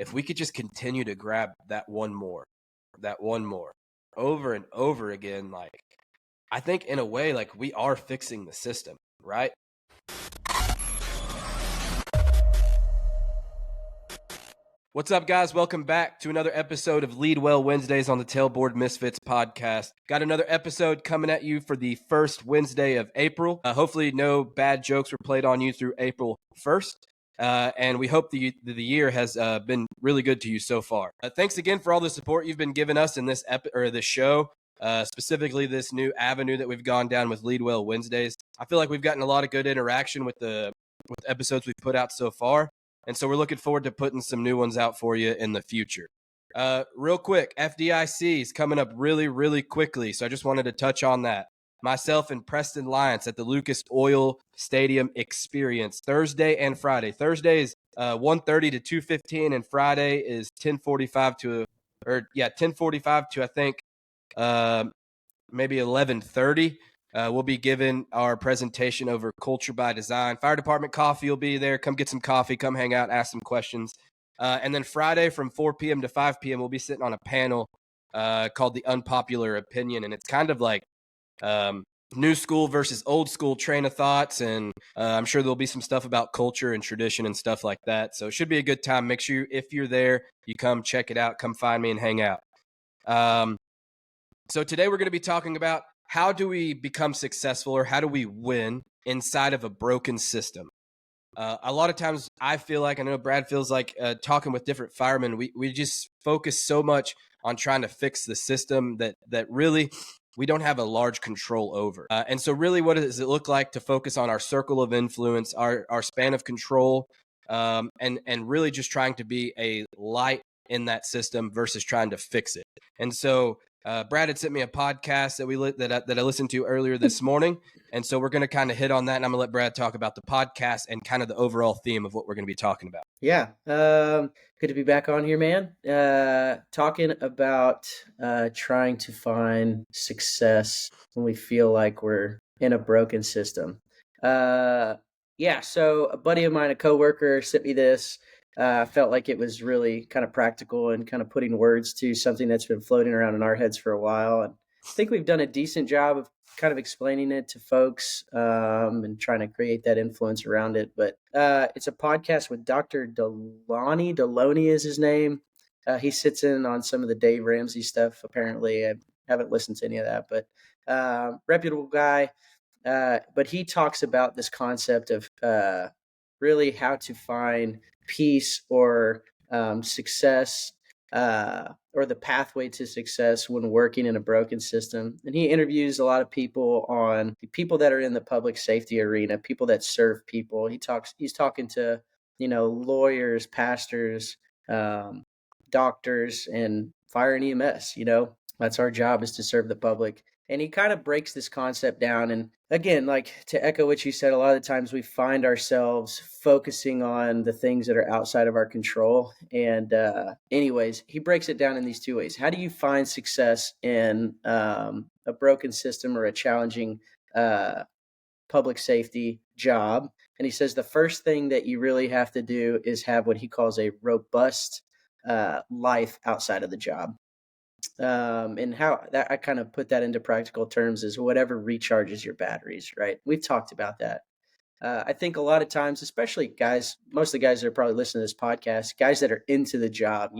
if we could just continue to grab that one more over and over again, like, I think in a way, like, we are fixing the system, right? What's up, guys? Welcome back to another episode of Lead Well Wednesdays on the Tailboard Misfits podcast. Got another episode coming at you for the first Wednesday of April. Hopefully no bad jokes were played on you through April 1st. And we hope the year has been really good to you so far. Thanks again for all the support you've been giving us in this this show, specifically this new avenue that we've gone down with Lead Well Wednesdays. I feel like we've gotten a lot of good interaction with the episodes we've put out so far. And so we're looking forward to putting some new ones out for you in the future. Real quick, FDIC is coming up really, really quickly. So I just wanted to touch on that. Myself and Preston Lyons at the Lucas Oil Stadium Experience Thursday and Friday. Thursday is 1:30 to 2:15, and Friday is 10:45 to I think maybe 11:30. We'll be giving our presentation over Culture by Design. Fire Department Coffee will be there. Come get some coffee. Come hang out, ask some questions. And then Friday from 4 p.m. to 5 p.m., we'll be sitting on a panel called The Unpopular Opinion. And it's kind of like new school versus old school train of thoughts. And I'm sure there'll be some stuff about culture and tradition and stuff like that. So it should be a good time. Make sure if you're there, you come check it out. Come find me and hang out. So today we're going to be talking about how do we become successful, or how do we win inside of a broken system? A lot of times I feel like, I know Brad feels like, talking with different firemen, we just focus so much on trying to fix the system that really we don't have a large control over. And so really, what does it look like to focus on our circle of influence, our span of control, and really just trying to be a light in that system versus trying to fix it? And so Brad had sent me a podcast that I listened to earlier this morning. And so we're going to kind of hit on that, and I'm going to let Brad talk about the podcast and kind of the overall theme of what we're going to be talking about. Yeah. Good to be back on here, man. Talking about trying to find success when we feel like we're in a broken system. So a buddy of mine, a coworker, sent me this. Felt like it was really kind of practical and kind of putting words to something that's been floating around in our heads for a while. And I think we've done a decent job of kind of explaining it to folks and trying to create that influence around it. But it's a podcast with Dr. Deloney is his name. He sits in on some of the Dave Ramsey stuff, apparently. I haven't listened to any of that, but reputable guy. But he talks about this concept of really how to find peace or success or the pathway to success when working in a broken system. And he interviews a lot of people that are in the public safety arena, people that serve people. He's talking to, lawyers, pastors, doctors, and fire and EMS. That's our job, is to serve the public. And he kind of breaks this concept down. And again, like, to echo what you said, a lot of the times we find ourselves focusing on the things that are outside of our control. And anyways, he breaks it down in these two ways. How do you find success in a broken system or a challenging public safety job? And he says the first thing that you really have to do is have what he calls a robust life outside of the job. And how that I kind of put that into practical terms is whatever recharges your batteries, right? We've talked about that. I think a lot of times, especially guys, most of the guys that are probably listening to this podcast, guys that are into the job,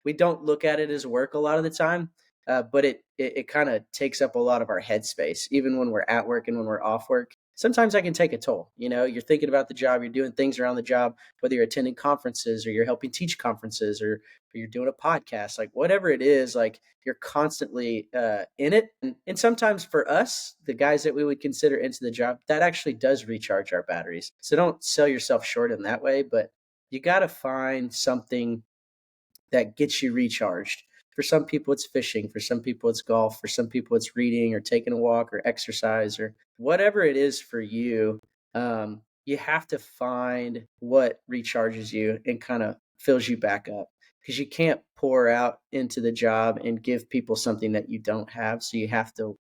we don't look at it as work a lot of the time, but it kind of takes up a lot of our headspace, even when we're at work and when we're off work. Sometimes that can take a toll. You're thinking about the job, you're doing things around the job, whether you're attending conferences or you're helping teach conferences or you're doing a podcast, like whatever it is, like you're constantly in it. And sometimes for us, the guys that we would consider into the job, that actually does recharge our batteries. So don't sell yourself short in that way, but you got to find something that gets you recharged. For some people, it's fishing. For some people, it's golf. For some people, it's reading or taking a walk or exercise or whatever it is for you. You have to find what recharges you and kind of fills you back up, because you can't pour out into the job and give people something that you don't have. So you have to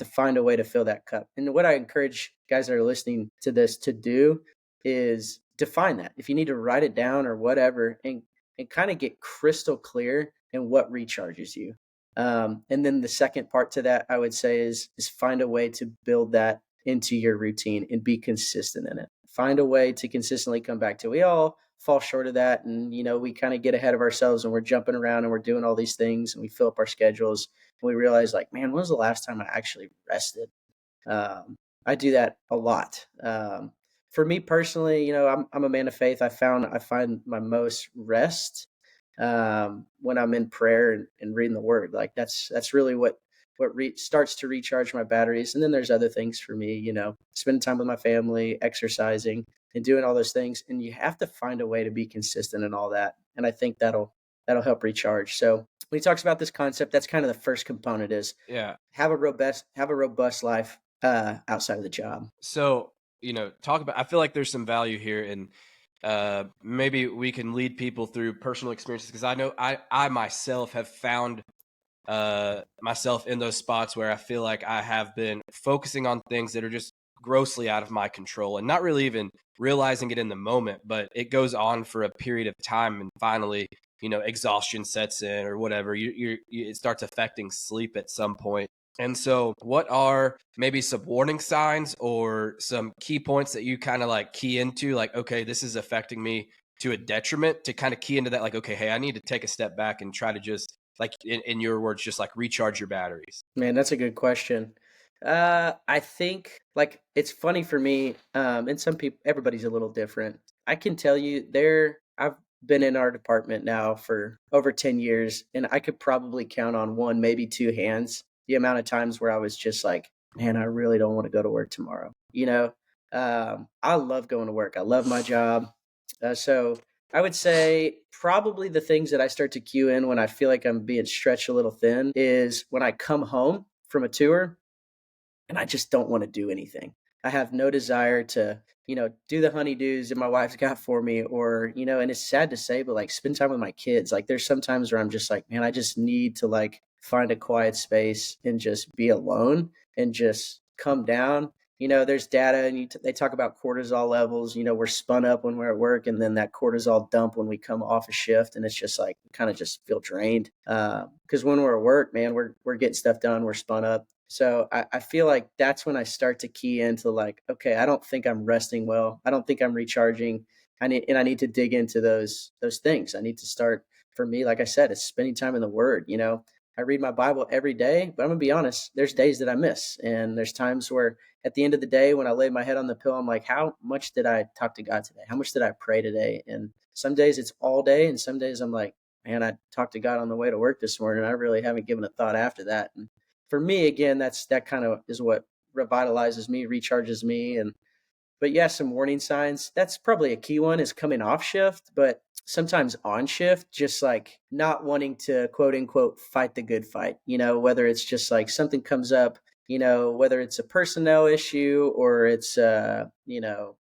find a way to fill that cup. And what I encourage guys that are listening to this to do is define that. If you need to write it down or whatever, and and kind of get crystal clear in what recharges you. And then the second part to that, I would say, is find a way to build that into your routine and be consistent in it. Find a way to consistently come back to. We all fall short of that, and we kind of get ahead of ourselves, and we're jumping around and we're doing all these things, and we fill up our schedules, and we realize, like, man, when was the last time I actually rested? I do that a lot. For me personally, I'm a man of faith. I find my most rest when I'm in prayer and reading the Word. Like that's really what starts to recharge my batteries. And then there's other things for me, spending time with my family, exercising, and doing all those things. And you have to find a way to be consistent in all that. And I think that'll help recharge. So when he talks about this concept, that's kind of the first component is Yeah. have a robust life outside of the job. So, talk about, I feel like there's some value here, and maybe we can lead people through personal experiences, because I know I myself have found myself in those spots where I feel like I have been focusing on things that are just grossly out of my control and not really even realizing it in the moment, but it goes on for a period of time, and finally, exhaustion sets in or whatever. It starts affecting sleep at some point. And so what are maybe some warning signs or some key points that you kind of like key into, like, okay, this is affecting me to a detriment, to kind of key into that, like, okay, hey, I need to take a step back and try to just, like, in your words, just like recharge your batteries? Man, that's a good question. I think, like, it's funny for me, and some people, everybody's a little different. I can tell you I've been in our department now for over 10 years, and I could probably count on one, maybe two hands, the amount of times where I was just like, man, I really don't want to go to work tomorrow. I love going to work. I love my job. So I would say probably the things that I start to cue in when I feel like I'm being stretched a little thin is when I come home from a tour and I just don't want to do anything. I have no desire to, do the honeydews that my wife's got for me, or, and it's sad to say, but like spend time with my kids. Like there's some times where I'm just like, man, I just need to like find a quiet space and just be alone and just come down. There's data, and they talk about cortisol levels. We're spun up when we're at work, and then that cortisol dump when we come off a shift, and it's just like kind of just feel drained. Because when we're at work, man, we're getting stuff done, we're spun up. So I feel like that's when I start to key into like, okay, I don't think I'm resting well. I don't think I'm recharging. I need to dig into those things. I need to start, for me, like I said, it's spending time in the Word. I read my Bible every day, but I'm gonna be honest, there's days that I miss. And there's times where at the end of the day, when I lay my head on the pillow, I'm like, how much did I talk to God today? How much did I pray today? And some days it's all day, and some days I'm like, man, I talked to God on the way to work this morning. I really haven't given a thought after that. And for me, again, that kind of is what revitalizes me, recharges me. But yeah, some warning signs. That's probably a key one, is coming off shift, but sometimes on shift, just like not wanting to quote unquote fight the good fight, whether it's just like something comes up, whether it's a personnel issue or it's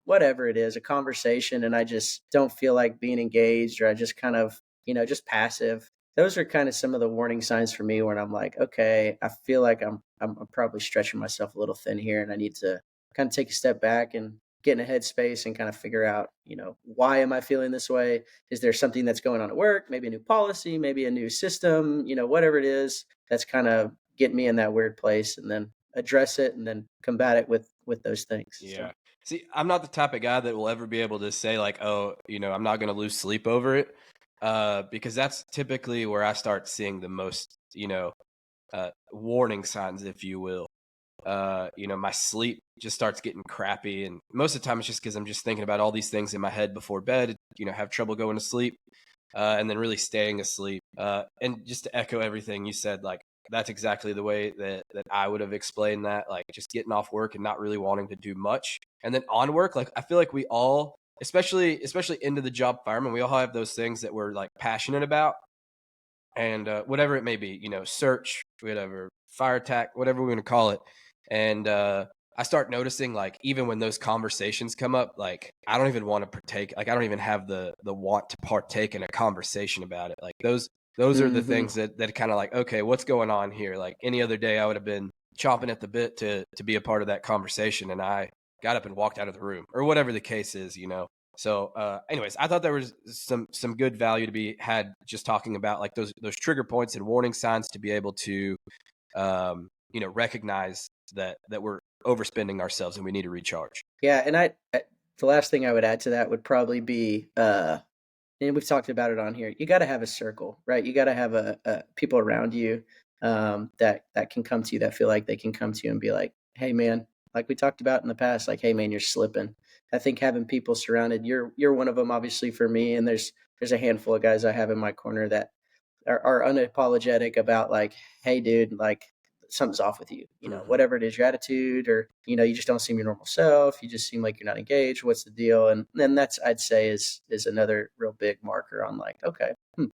whatever it is, a conversation, and I just don't feel like being engaged, or I just kind of, just passive. Those are kind of some of the warning signs for me when I'm like, okay, I feel like I'm probably stretching myself a little thin here, and I need to kind of take a step back and get in a headspace and kind of figure out, why am I feeling this way? Is there something that's going on at work? Maybe a new policy, maybe a new system, whatever it is that's kind of getting me in that weird place, and then address it and then combat it with those things. So. Yeah. See, I'm not the type of guy that will ever be able to say like, oh, I'm not going to lose sleep over it. Because that's typically where I start seeing the most, warning signs, if you will. My sleep just starts getting crappy. And most of the time it's just because I'm just thinking about all these things in my head before bed, have trouble going to sleep, and then really staying asleep. And just to echo everything you said, like, that's exactly the way that I would have explained that, like just getting off work and not really wanting to do much. And then on work, like I feel like we all, especially into the job fireman, we all have those things that we're like passionate about. And whatever it may be, search, whatever, fire attack, whatever we're going to call it. And I start noticing, like, even when those conversations come up, like I don't even want to partake. Like I don't even have the want to partake in a conversation about it. Like those are the Hmm. things that kind of like, okay, what's going on here? Like any other day I would have been chomping at the bit to be a part of that conversation, and I got up and walked out of the room, or whatever the case is. So anyways, I thought there was some good value to be had just talking about like those trigger points and warning signs to be able to recognize that we're overspending ourselves and we need to recharge. Yeah, and the last thing I would add to that would probably be and we've talked about it on here. You got to have a circle, right? You got to have a people around you that can come to you, that feel like they can come to you and be like, "Hey, man," like we talked about in the past, like, "Hey, man, you're slipping." I think having people surrounded, you're one of them, obviously for me, and there's a handful of guys I have in my corner that are unapologetic about like, "Hey, dude, like something's off with you. Whatever it is, your attitude, or you just don't seem your normal self. You just seem like you're not engaged. What's the deal?" And then that's, I'd say, is another real big marker on like, okay, let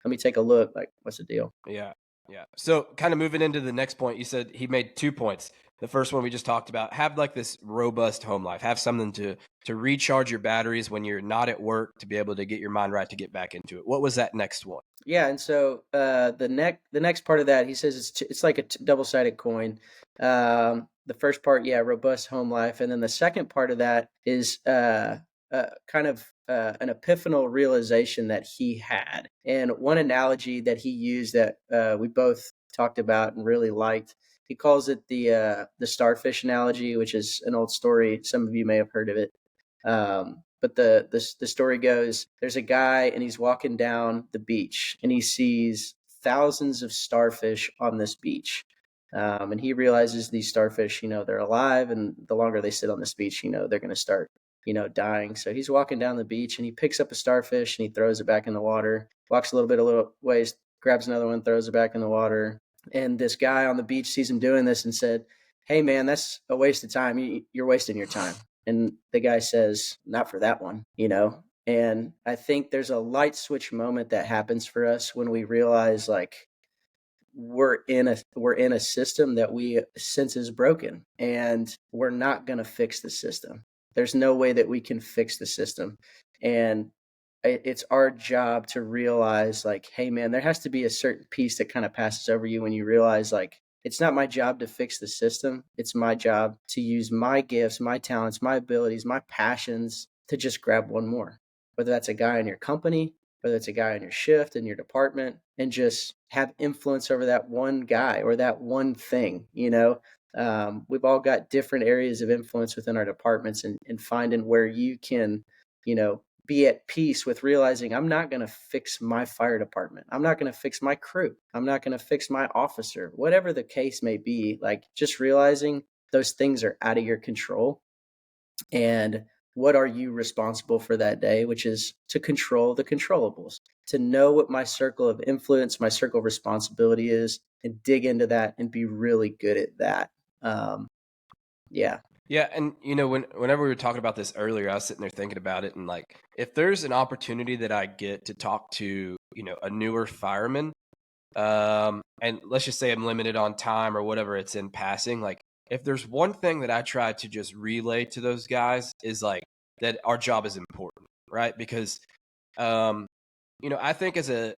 me take a look. Like, what's the deal? Yeah. Yeah. So kind of moving into the next point, you said he made 2 points. The first one we just talked about, have like this robust home life, have something to recharge your batteries when you're not at work, to be able to get your mind right to get back into it. What was that next one? Yeah, and so the next part of that, he says it's like a double-sided coin. The first part, yeah, robust home life, and then the second part of that is kind of an epiphanal realization that he had. And one analogy that he used that we both talked about and really liked, he calls it the starfish analogy, which is an old story. Some of you may have heard of it. But the story goes, there's a guy and he's walking down the beach and he sees thousands of starfish on this beach. And he realizes these starfish, they're alive, and the longer they sit on this beach, they're going to start, dying. So he's walking down the beach and he picks up a starfish and he throws it back in the water, walks a little ways, grabs another one, throws it back in the water. And this guy on the beach sees him doing this and said, "Hey, man, that's a waste of time. You're wasting your time." And the guy says, "Not for that one." And I think there's a light switch moment that happens for us when we realize like we're in a system that we sense is broken, and we're not going to fix the system. There's no way that we can fix the system. And it's our job to realize like, hey man, there has to be a certain piece that kind of passes over you when you realize like, it's not my job to fix the system. It's my job to use my gifts, my talents, my abilities, my passions to just grab one more. Whether that's a guy in your company, whether it's a guy in your shift, in your department, and just have influence over that one guy or that one thing. We've all got different areas of influence within our departments, and finding where you can, be at peace with realizing I'm not going to fix my fire department. I'm not going to fix my crew. I'm not going to fix my officer, whatever the case may be. Like, just realizing those things are out of your control. And what are you responsible for that day, which is to control the controllables, to know what my circle of influence, my circle of responsibility is, and dig into that and be really good at that. Yeah. Yeah, and whenever we were talking about this earlier, I was sitting there thinking about it, and like, if there's an opportunity that I get to talk to, a newer fireman, and let's just say I'm limited on time or whatever, it's in passing, like, if there's one thing that I try to just relay to those guys is like that our job is important, right? Because I think as a,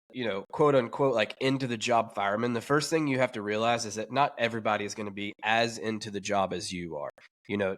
quote unquote, like into the job fireman, the first thing you have to realize is that not everybody is going to be as into the job as you are.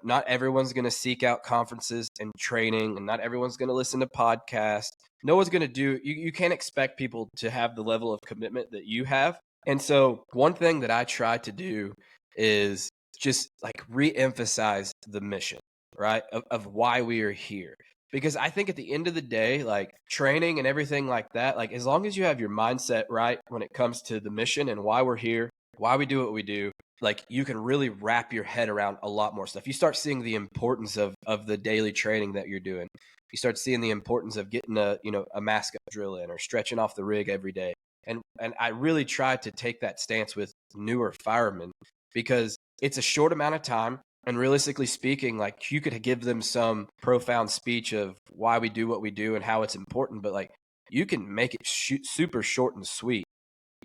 Not everyone's going to seek out conferences and training, and not everyone's going to listen to podcasts. No one's going to do, you can't expect people to have the level of commitment that you have. And so one thing that I try to do is just like re-emphasize the mission, right? Of why we are here. Because I think at the end of the day, like training and everything like that, like as long as you have your mindset right when it comes to the mission and why we're here, why we do what we do, like you can really wrap your head around a lot more stuff. You start seeing the importance of the daily training that you're doing. You start seeing the importance of getting a mask up drill in or stretching off the rig every day. And I really try to take that stance with newer firemen because it's a short amount of time. And realistically speaking, like you could give them some profound speech of why we do what we do and how it's important, but like you can make it super short and sweet.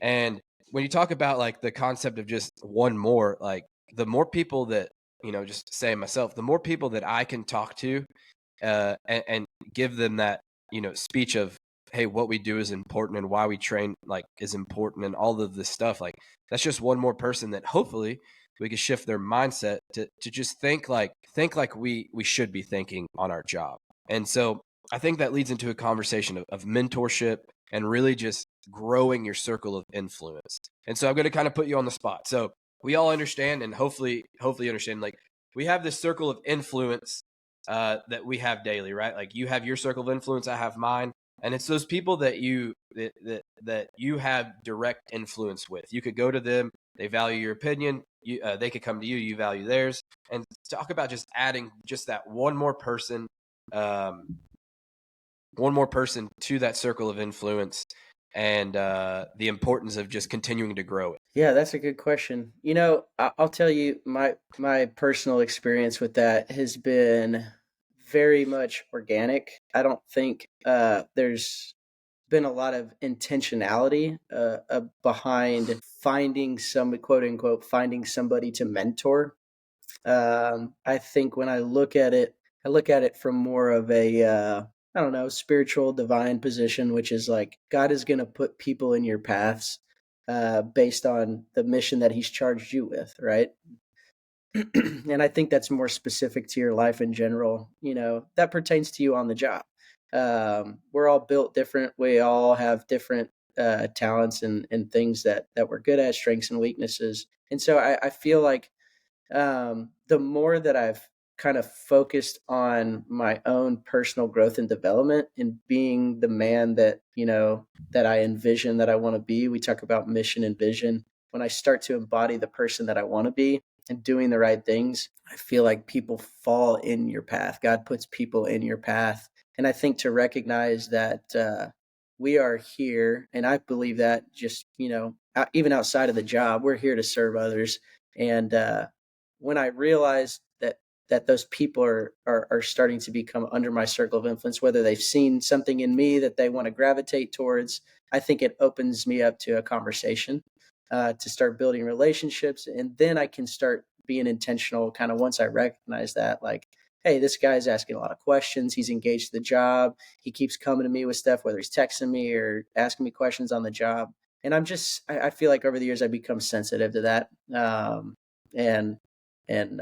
And when you talk about like the concept of just one more, like the more people that, just say myself, the more people that I can talk to and give them that, speech of, hey, what we do is important and why we train like is important and all of this stuff. Like that's just one more person that hopefully we can shift their mindset to just think like we should be thinking on our job. And so I think that leads into a conversation of mentorship and really just growing your circle of influence. And so I'm going to kind of put you on the spot. So we all understand, and hopefully understand, like, we have this circle of influence that we have daily, right? Like, you have your circle of influence, I have mine, and it's those people that you have direct influence with. You could go to them, they value your opinion. They could come to you, you value theirs, and talk about just adding just that one more person to that circle of influence, and the importance of just continuing to grow it. Yeah, that's a good question. I'll tell you my personal experience with that has been very much organic. I don't think there's been a lot of intentionality behind finding some quote unquote finding somebody to mentor. I think when I look at it from more of a I don't know, spiritual, divine position, which is like God is going to put people in your paths based on the mission that He's charged you with, right? And I think that's more specific to your life in general. That pertains to you on the job. We're all built different. We all have different talents and things that we're good at, strengths and weaknesses. And so I feel like the more that I've kind of focused on my own personal growth and development and being the man that I envision that I want to be. We talk about mission and vision. When I start to embody the person that I want to be and doing the right things, I feel like people fall in your path. God puts people in your path. And I think to recognize that we are here, and I believe that just, even outside of the job, we're here to serve others. And when I realized that those people are starting to become under my circle of influence, whether they've seen something in me that they want to gravitate towards, I think it opens me up to a conversation to start building relationships. And then I can start being intentional kind of once I recognize that, like, hey, this guy's asking a lot of questions. He's engaged the job. He keeps coming to me with stuff, whether he's texting me or asking me questions on the job. And I feel like over the years I've become sensitive to that. And and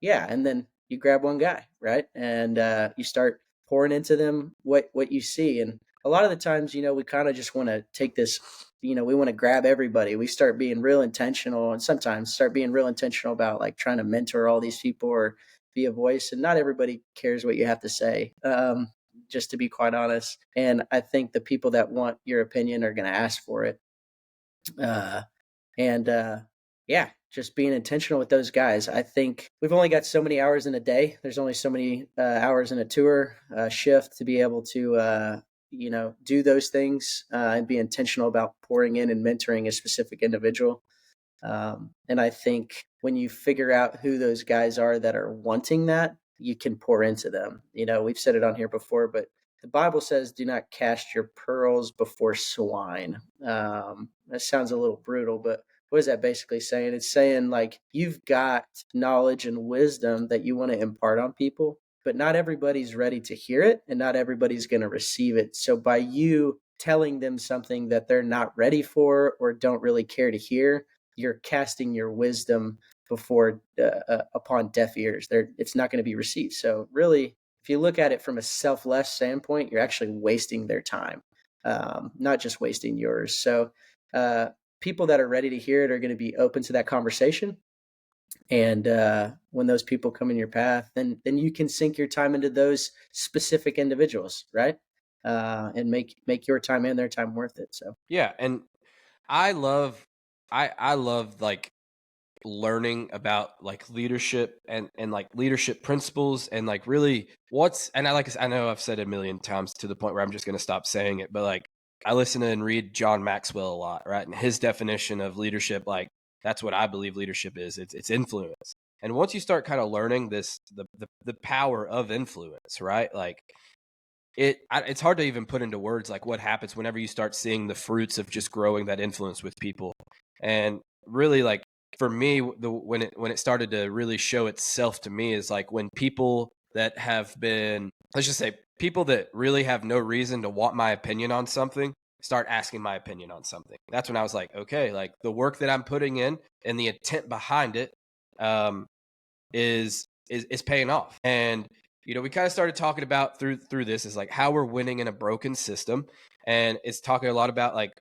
yeah, and then you grab one guy, right, and you start pouring into them what you see. And a lot of the times, we kind of just want to take this, we want to grab everybody. We start being real intentional, and sometimes start being real intentional about like trying to mentor all these people or be a voice, and not everybody cares what you have to say, just to be quite honest. And I think the people that want your opinion are going to ask for it. And yeah, just being intentional with those guys. I think we've only got so many hours in a day. There's only so many hours in a tour shift to be able to do those things and be intentional about pouring in and mentoring a specific individual. And I think when you figure out who those guys are that are wanting that, you can pour into them. We've said it on here before, but the Bible says, do not cast your pearls before swine. That sounds a little brutal, but what is that basically saying? It's saying like you've got knowledge and wisdom that you want to impart on people, but not everybody's ready to hear it and not everybody's going to receive it. So by you telling them something that they're not ready for or don't really care to hear, you're casting your wisdom before upon deaf ears. It's not going to be received. So really, if you look at it from a selfless standpoint, you're actually wasting their time, not just wasting yours. So people that are ready to hear it are going to be open to that conversation. And when those people come in your path, then you can sink your time into those specific individuals, right? And make your time and their time worth it. So Yeah, and I love like learning about like leadership and like leadership principles and like really I know I've said it a million times to the point where I'm just going to stop saying it, but like I listen to and read John Maxwell a lot, right? And his definition of leadership, like that's what I believe leadership is. It's influence. And once you start kind of learning the power of influence, right? Like it's hard to even put into words like what happens whenever you start seeing the fruits of just growing that influence with people. And really, like for me, when it started to really show itself to me is like when people that have been, let's just say, people that really have no reason to want my opinion on something start asking my opinion on something. That's when I was like, okay, like the work that I'm putting in and the intent behind it is paying off. And We kind of started talking about through this is like how we're winning in a broken system, and it's talking a lot about like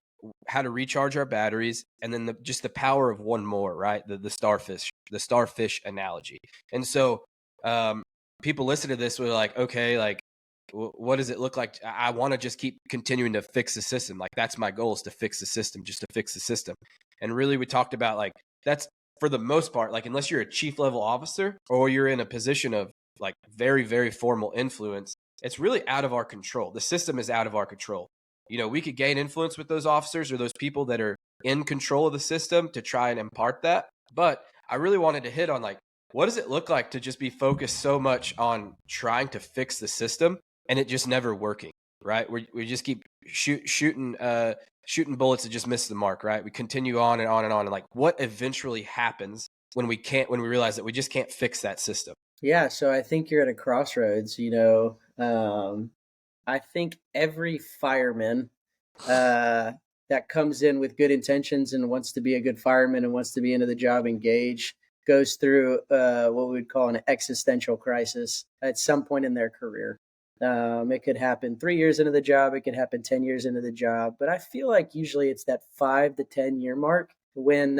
how to recharge our batteries, and then just the power of one more, right? The starfish analogy. And so people listen to this were like, okay, like what does it look like? I want to just keep continuing to fix the system. Like that's my goal, is to fix the system, just to fix the system. And really, we talked about like that's for the most part, like unless you're a chief level officer or you're in a position of like very, very formal influence, it's really out of our control. The system is out of our control. We could gain influence with those officers or those people that are in control of the system to try and impart that. But I really wanted to hit on like, what does it look like to just be focused so much on trying to fix the system and it just never working, right? We just keep shooting bullets that just miss the mark, right? We continue on and on and on. And like, what eventually happens when we realize that we just can't fix that system? Yeah, so I think you're at a crossroads. I think every fireman that comes in with good intentions and wants to be a good fireman and wants to be into the job engaged goes through what we would call an existential crisis at some point in their career. It could happen 3 years into the job, it could happen 10 years into the job, but I feel like usually it's that 5 to 10 year mark when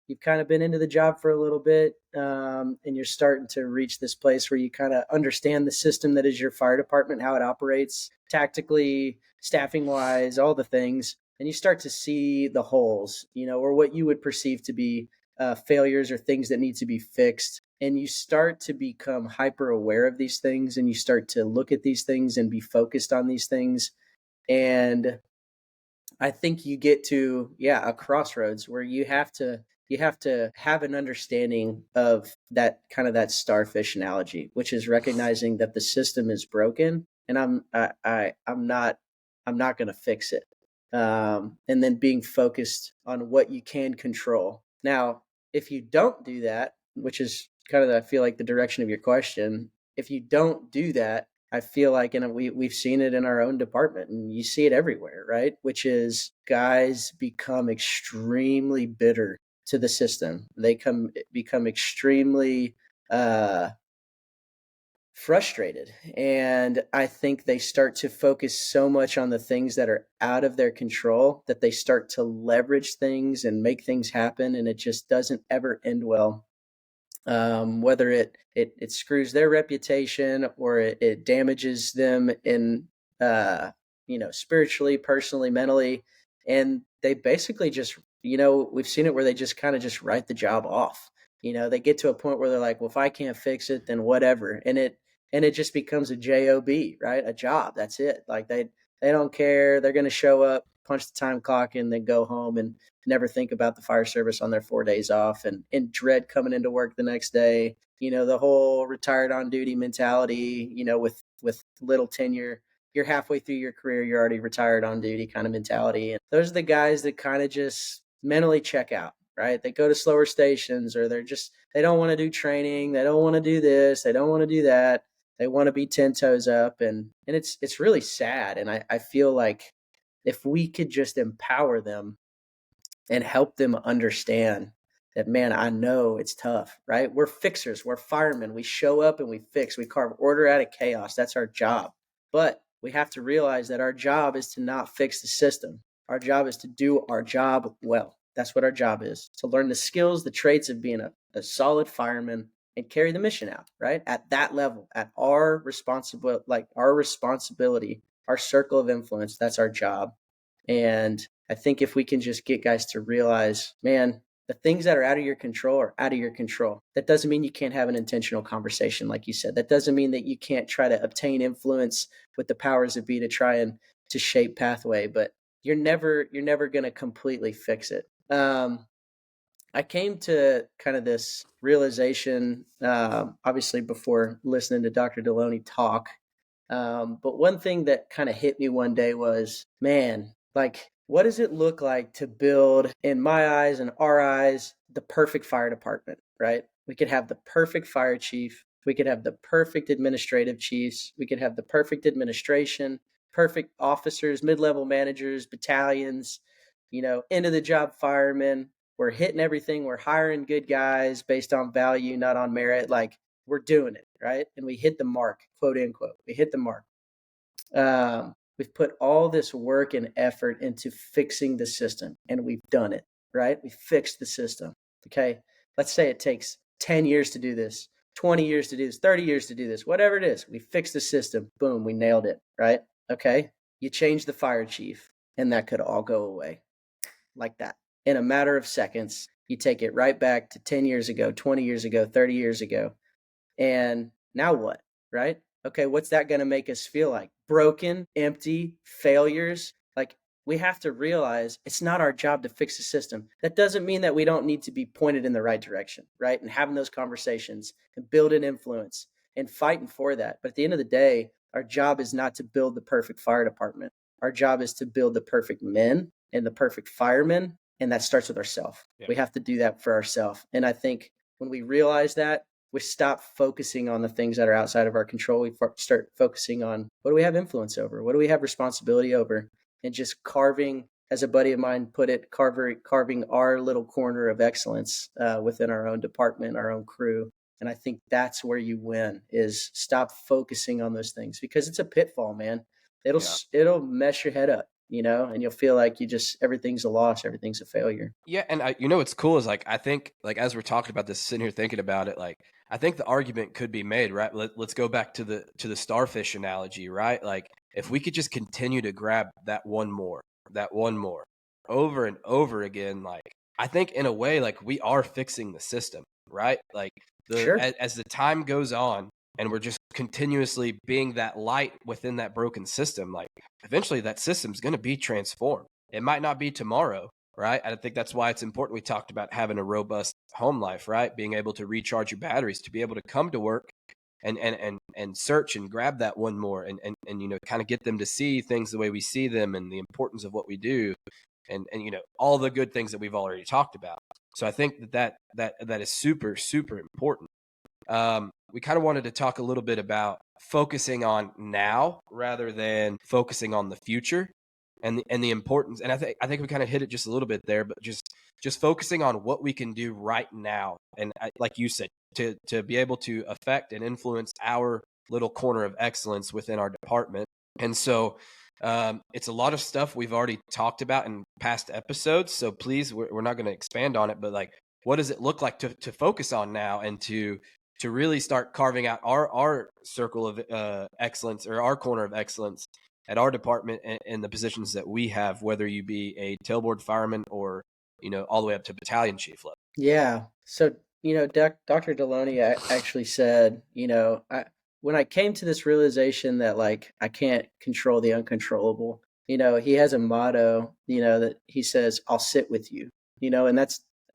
you've kind of been into the job for a little bit, and you're starting to reach this place where you kind of understand the system that is your fire department, how it operates tactically, staffing wise, all the things. And you start to see the holes, or what you would perceive to be failures or things that need to be fixed. And you start to become hyper aware of these things, and you start to look at these things and be focused on these things. And I think you get to, a crossroads where you have to have an understanding of that kind of that starfish analogy, which is recognizing that the system is broken, and I'm not going to fix it. And then being focused on what you can control. Now, if you don't do that, which is kind of I feel like the direction of your question, if you don't do that, I feel like, and we've seen it in our own department, and you see it everywhere, right? Which is guys become extremely bitter to the system. They become extremely frustrated, and I think they start to focus so much on the things that are out of their control that they start to leverage things and make things happen, and it just doesn't ever end well. Whether it screws their reputation, or it damages them in spiritually, personally, mentally, and they basically just, we've seen it where they just kind of just write the job off. They get to a point where they're like, well, if I can't fix it, then whatever, and it just becomes a job, right? A job. That's it. Like they don't care. They're going to show up, punch the time clock, and then go home and never think about the fire service on their 4 days off, and dread coming into work the next day. The whole retired on duty mentality, with little tenure. You're halfway through your career, you're already retired on duty kind of mentality. And those are the guys that kind of just mentally check out, right? They go to slower stations, or they don't want to do training. They don't want to do this. They don't want to do that. They want to be 10 toes up. And it's really sad. And I feel like if we could just empower them and help them understand that, man, I know it's tough, right? We're fixers, we're firemen. We show up and we fix, we carve order out of chaos. That's our job. But we have to realize that our job is to not fix the system. Our job is to do our job well. That's what our job is, to learn the skills, the traits of being a solid fireman and carry the mission out, right? At that level, at our responsibility, our circle of influence, that's our job. And I think if we can just get guys to realize, man, the things that are out of your control are out of your control. That doesn't mean you can't have an intentional conversation, like you said. That doesn't mean that you can't try to obtain influence with the powers that be to try and to shape pathway, but you're never going to completely fix it. I came to kind of this realization, obviously before listening to Dr. Deloney talk. But one thing that kind of hit me one day was, man, like, what does it look like to build, in my eyes and our eyes, the perfect fire department, right? We could have the perfect fire chief. We could have the perfect administrative chiefs. We could have the perfect administration, perfect officers, mid-level managers, battalions, into the job firemen. We're hitting everything. We're hiring good guys based on value, not on merit. Like, we're doing it, right? And we hit the mark, quote unquote. We hit the mark. We've put all this work and effort into fixing the system, and we've done it, right? We fixed the system. Okay. Let's say it takes 10 years to do this, 20 years to do this, 30 years to do this, whatever it is. We fixed the system. Boom, we nailed it, right? Okay. You change the fire chief, and that could all go away like that. In a matter of seconds, you take it right back to 10 years ago, 20 years ago, 30 years ago. And now what, right? Okay, what's that going to make us feel like? Broken, empty, failures? Like, we have to realize it's not our job to fix the system. That doesn't mean that we don't need to be pointed in the right direction, right? And having those conversations and building influence and fighting for that. But at the end of the day, our job is not to build the perfect fire department. Our job is to build the perfect men and the perfect firemen. And that starts with ourselves. Yeah. We have to do that for ourselves. And I think when we realize that, we stop focusing on the things that are outside of our control. We start focusing on what do we have influence over? What do we have responsibility over? And just carving, as a buddy of mine put it, carving our little corner of excellence within our own department, our own crew. And I think that's where you win, is stop focusing on those things, because it's a pitfall, man. It'll mess your head up, and you'll feel like everything's a loss, everything's a failure. Yeah. And what's cool is, like, I think, like, as we're talking about this, sitting here thinking about it, like, I think the argument could be made, right? Let's go back to the starfish analogy, right? Like, if we could just continue to grab that one more over and over again, like, I think in a way, like, we are fixing the system, right? Like, Sure. as the time goes on and we're just continuously being that light within that broken system, like, eventually that system's going to be transformed. It might not be tomorrow, right? I think that's why it's important. We talked about having a robust home life, right? Being able to recharge your batteries, to be able to come to work and search and grab that one more and kind of get them to see things the way we see them, and the importance of what we do, and all the good things that we've already talked about. So I think that is super, super important. We kind of wanted to talk a little bit about focusing on now rather than focusing on the future, and the importance. And I think we kind of hit it just a little bit there, but just focusing on what we can do right now. And like you said, to be able to affect and influence our little corner of excellence within our department. And so it's a lot of stuff we've already talked about in past episodes. So please, we're not going to expand on it, but, like, what does it look like to focus on now, and to really start carving out our circle of excellence, or our corner of excellence at our department, and the positions that we have, whether you be a tailboard fireman or, all the way up to battalion chief level. Yeah. So, Dr. Deloney actually said, when I came to this realization that, like, I can't control the uncontrollable, he has a motto, that he says, I'll sit with you, and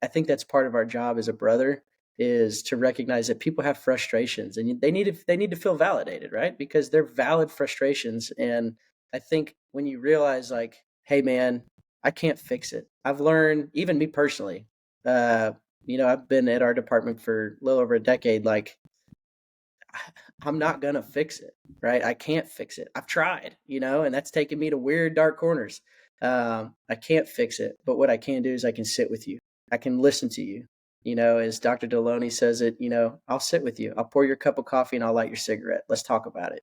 I think that's part of our job as a brother, is to recognize that people have frustrations, and they need to feel validated, right? Because they're valid frustrations. And I think when you realize, like, hey man, I can't fix it. I've learned, even me personally, I've been at our department for a little over a decade. Like, I'm not going to fix it, right? I can't fix it. I've tried, and that's taken me to weird, dark corners. I can't fix it, but what I can do is I can sit with you. I can listen to you. As Dr. Deloney says it, I'll sit with you. I'll pour your cup of coffee and I'll light your cigarette. Let's talk about it.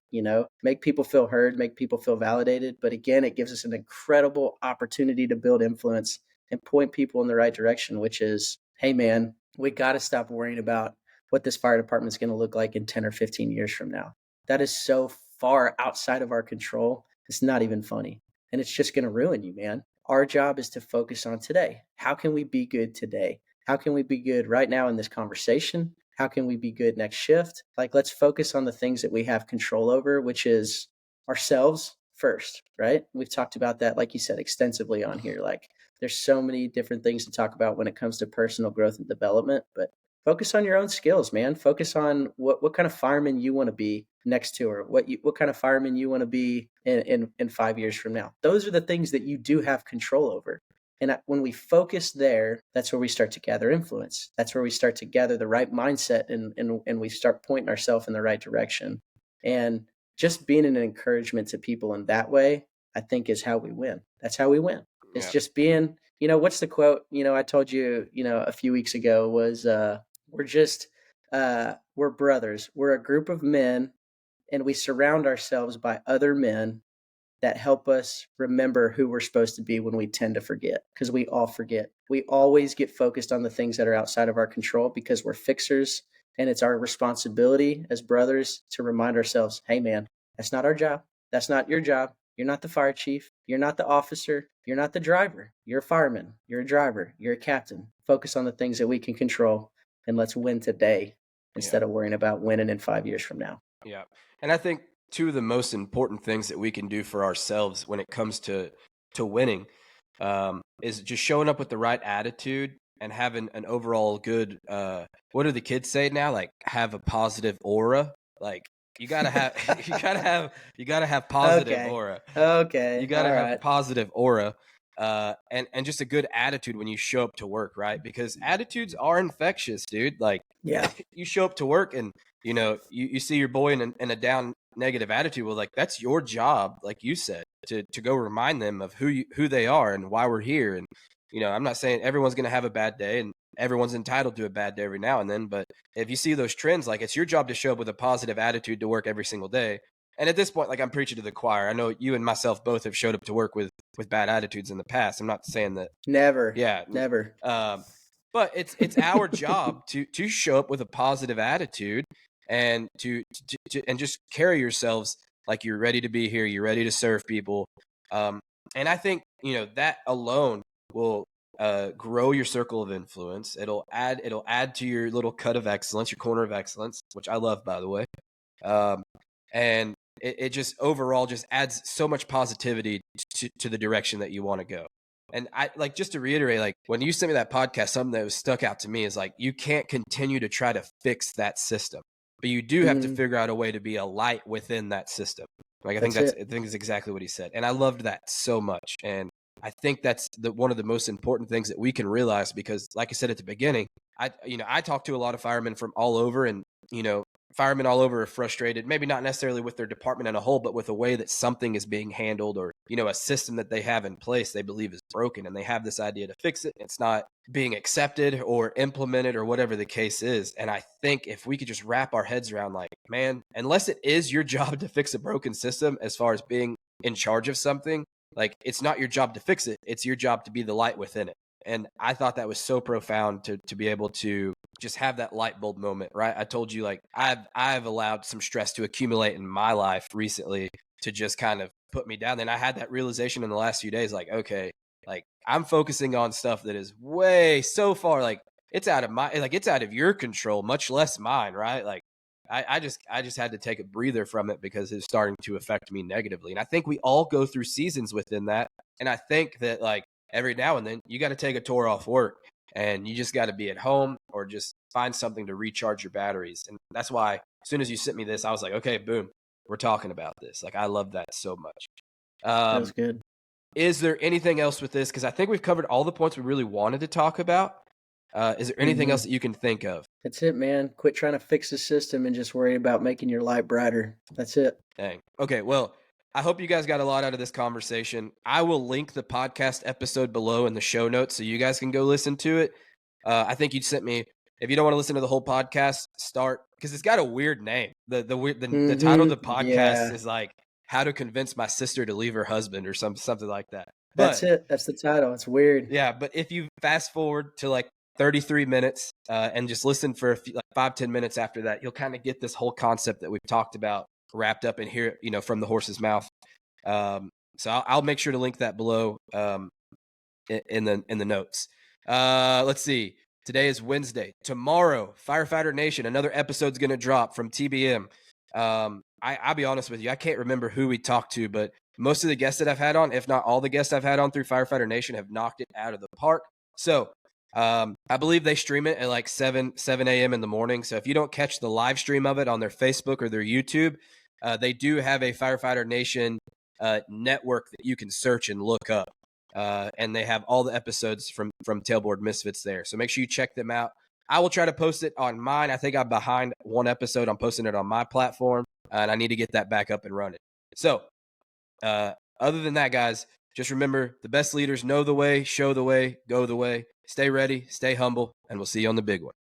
Make people feel heard, make people feel validated. But again, it gives us an incredible opportunity to build influence and point people in the right direction, which is, hey man, we got to stop worrying about what this fire department is going to look like in 10 or 15 years from now. That is so far outside of our control. It's not even funny. And it's just going to ruin you, man. Our job is to focus on today. How can we be good today? How can we be good right now in this conversation? How can we be good next shift? Like, let's focus on the things that we have control over, which is ourselves first, right? We've talked about that, like you said, extensively on here. Like, there's so many different things to talk about when it comes to personal growth and development, but focus on your own skills, man. Focus on what kind of fireman you want to be next to her, what kind of fireman you want to be in 5 years from now. Those are the things that you do have control over. And when we focus there, that's where we start to gather influence. That's where we start to gather the right mindset, and we start pointing ourselves in the right direction. And just being an encouragement to people in that way, I think, is how we win. That's how we win. It's just being, what's the quote, I told you, a few weeks ago was, we're just We're brothers. We're a group of men, and we surround ourselves by other men that help us remember who we're supposed to be when we tend to forget, because we all forget. We always get focused on the things that are outside of our control because we're fixers, and it's our responsibility as brothers to remind ourselves, hey, man, that's not our job. That's not your job. You're not the fire chief. You're not the officer. You're not the driver. You're a fireman. You're a driver. You're a captain. Focus on the things that we can control, and let's win today Yeah. instead of worrying about winning in 5 years from now. Yeah. And I think two of the most important things that we can do for ourselves when it comes to winning is just showing up with the right attitude and having an overall good what do the kids say now? Like have a positive aura. Like you gotta have you gotta have positive Okay. aura. You Okay. gotta All have right. positive aura. And just a good attitude when you show up to work, right? Because attitudes are infectious, dude. Like Yeah. you show up to work and you see your boy in a down negative attitude. Well, like that's your job, like you said, to go remind them of who they are and why we're here. And I'm not saying everyone's going to have a bad day and everyone's entitled to a bad day every now and then, but if you see those trends, like it's your job to show up with a positive attitude to work every single day. And at this point, like I'm preaching to the choir. I know you and myself both have showed up to work with bad attitudes in the past. I'm not saying that. Never. Yeah. Never. Um, but it's our job to show up with a positive attitude and and just carry yourselves like you're ready to be here, you're ready to serve people. And I think that alone will grow your circle of influence. It'll add to your little cut of excellence, your corner of excellence, which I love, by the way. And it just overall just adds so much positivity to the direction that you want to go. And I like just to reiterate, like when you sent me that podcast, something that was stuck out to me is like you can't continue to try to fix that system, but you do have to Mm, figure out a way to be a light within that system. Like I think that's it. that's exactly what he said, and I loved that so much. And I think that's one of the most important things that we can realize because, like I said at the beginning, I talk to a lot of firemen from all over, and firemen all over are frustrated, maybe not necessarily with their department in a whole, but with the way that something is being handled or, a system that they have in place they believe is broken. And they have this idea to fix it. It's not being accepted or implemented or whatever the case is. And I think if we could just wrap our heads around like, man, unless it is your job to fix a broken system as far as being in charge of something, like it's not your job to fix it. It's your job to be the light within it. And I thought that was so profound to be able to just have that light bulb moment, right? I told you like I've allowed some stress to accumulate in my life recently to just kind of put me down. And I had that realization in the last few days, like, okay, like I'm focusing on stuff that is way so far, like it's out of it's out of your control, much less mine, right? Like I just had to take a breather from it because it's starting to affect me negatively. And I think we all go through seasons within that. And I think that like every now and then you got to take a tour off work and you just got to be at home or just find something to recharge your batteries. And that's why as soon as you sent me this, I was like, okay, boom, we're talking about this. Like I love that so much. That was good. Is there anything else with this? Because I think we've covered all the points we really wanted to talk about. Is there anything else Hmm. that you can think of? That's it, man. Quit trying to fix the system and just worry about making your light brighter. That's it. Dang. Okay, well, I hope you guys got a lot out of this conversation. I will link the podcast episode below in the show notes so you guys can go listen to it. I think you sent me. If you don't want to listen to the whole podcast, start because it's got a weird name. The title of the podcast Yeah. is like "How to Convince My Sister to Leave Her Husband" or something like that. That's But it. That's the title. It's weird. yeah, but if you fast forward to like 33 minutes and just listen for a few, like 5-10 minutes after that, you'll kind of get this whole concept that we've talked about wrapped up and hear from the horse's mouth. So I'll make sure to link that below in the notes. Let's see. Today is Wednesday. Tomorrow, Firefighter Nation, another episode's going to drop from TBM. I'll be honest with you. I can't remember who we talked to, but most of the guests that I've had on, if not all the guests I've had on through Firefighter Nation, have knocked it out of the park. So I believe they stream it at like 7 a.m. in the morning. So if you don't catch the live stream of it on their Facebook or their YouTube, they do have a Firefighter Nation network that you can search and look up. And they have all the episodes from Tailboard Misfits there. So make sure you check them out. I will try to post it on mine. I think I'm behind one episode. I'm posting it on my platform, and I need to get that back up and running. So other than that, guys, just remember the best leaders know the way, show the way, go the way. Stay ready, stay humble, and we'll see you on the big one.